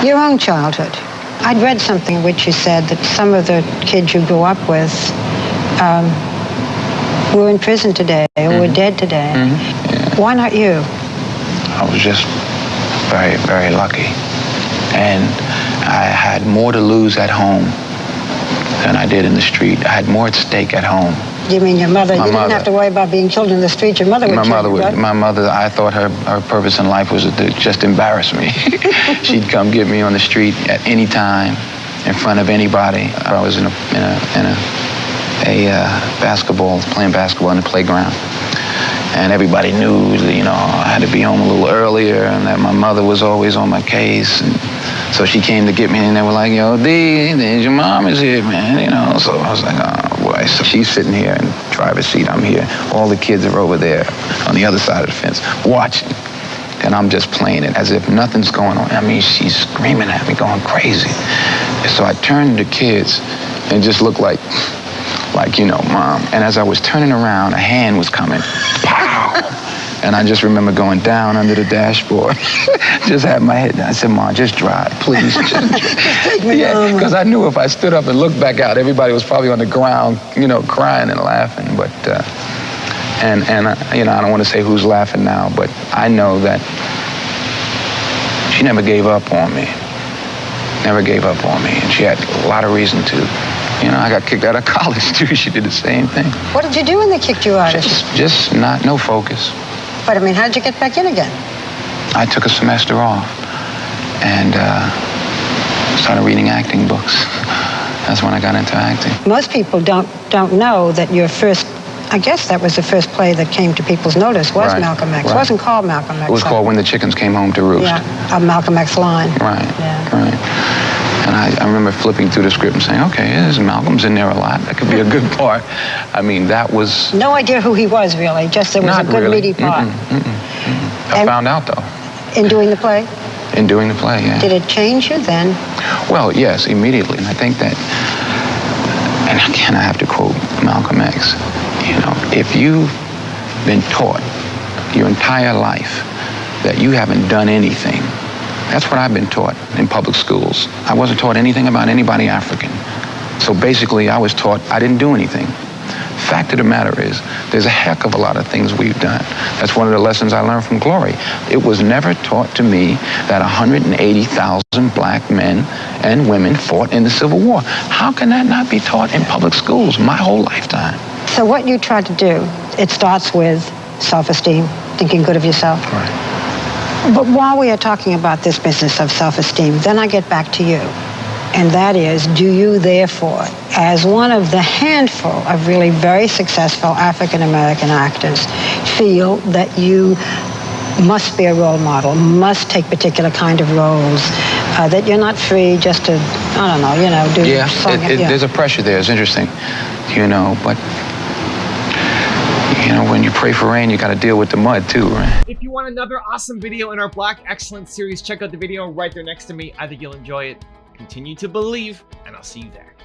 Your own childhood. I'd read something in which you said that some of the kids you grew up with were in prison today or were dead today. Yeah. Why not you? I was just very, very lucky. And I had more to lose at home than I did in the street. I had more at stake at home. You mean your mother? You didn't have to worry about being killed in the street. Your mother would kill you, right? My mother, I thought her purpose in life was to just embarrass me. She'd come get me on the street at any time, in front of anybody. I was in a basketball, playing basketball in the playground. And everybody knew that, I had to be home a little earlier and that my mother was always on my case. And so she came to get me and they were like, yo, D, your mom is here, man, So I was like, oh, boy. So she's sitting here in the driver's seat. I'm here. All the kids are over there on the other side of the fence watching. And I'm just playing it as if nothing's going on. I mean, she's screaming at me, going crazy. And so I turned to the kids and just looked like, Mom. And as I was turning around, a hand was coming. Pow! And I just remember going down under the dashboard. Just had my head down. I said, Mom, just drive, please. Yeah, because I knew if I stood up and looked back out, everybody was probably on the ground, crying and laughing. But, I don't want to say who's laughing now, but I know that she never gave up on me. Never gave up on me. And she had a lot of reason to. I got kicked out of college, too. She did the same thing. What did you do when they kicked you out? Just no focus. But, how did you get back in again? I took a semester off and started reading acting books. That's when I got into acting. Most people don't know that your first, I guess that was the first play that came to people's notice, was right. Malcolm X. Right. It wasn't called Malcolm X. It was called When the Chickens Came Home to Roost. Yeah, a Malcolm X line. Right, yeah. Right. And I remember flipping through the script and saying, okay, Malcolm's in there a lot. That could be a good part. I mean, that was... No idea who he was, really. Just it was a good, meaty part. I found out, though. In doing the play? In doing the play, yeah. Did it change you then? Well, yes, immediately. And I think that, and again, I have to quote Malcolm X, if you've been taught your entire life that you haven't done anything, that's what I've been taught in public schools. I wasn't taught anything about anybody African. So basically, I was taught I didn't do anything. Fact of the matter is, there's a heck of a lot of things we've done. That's one of the lessons I learned from Glory. It was never taught to me that 180,000 black men and women fought in the Civil War. How can that not be taught in public schools my whole lifetime? So what you try to do, it starts with self-esteem, thinking good of yourself. Right. But while we are talking about this business of self-esteem, then I get back to you. And that is, do you therefore, as one of the handful of really very successful African-American actors, feel that you must be a role model, must take particular kind of roles, that you're not free just to, do something? Yeah, there's a pressure there. It's interesting, but... when you pray for rain, you got to deal with the mud too, right? If you want another awesome video in our Black Excellence series, check out the video right there next to me. I think you'll enjoy it. Continue to believe, and I'll see you there.